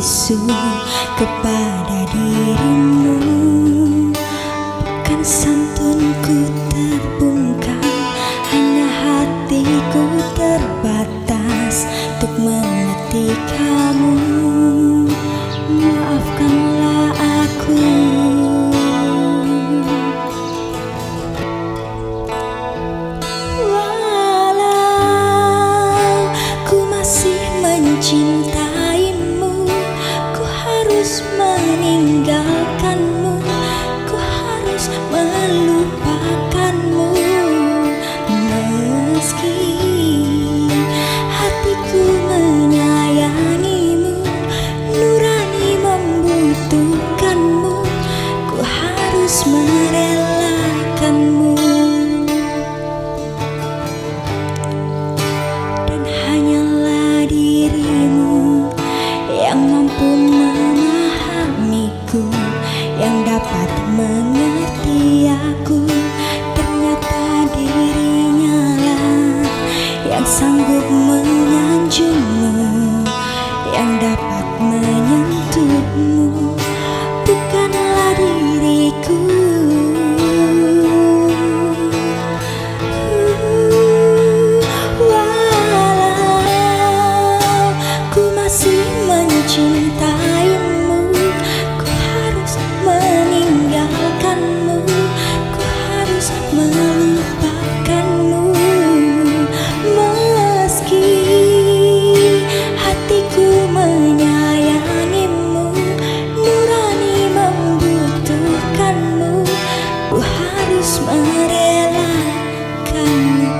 bisu kepada dirimu. Bukan santunku terbungkam, hanya hatiku terbatas untuk mengerti kamu. Maafkanlah aku. Walau ku masih mencintaimu, ku harus meninggalkanmu, ku harus melupakanmu. Meski hatiku menyayangimu, nurani membutuhkanmu, ku harus merelakanmu. Dan hanyalah dirimu yang mampu memahamiku, yang dapat mengerti aku. Ternyata dirinya lah yang sanggup menyanjungmu, yang dapat menyentuhmu, bukanlah diriku. Walau ku masih mencintaimu, ku harus meninggalkanmu, ku harus melupakanmu. Meski hatiku menyayangimu, nurani membutuhkanmu, ku harus merelakanmu.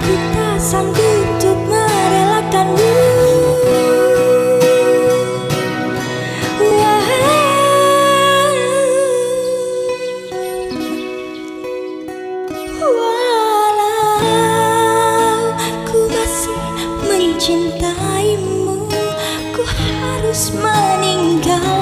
Ku tak sanggup untuk merelakanmu. Walau ku masih mencintaimu, ku harus meninggalkanmu,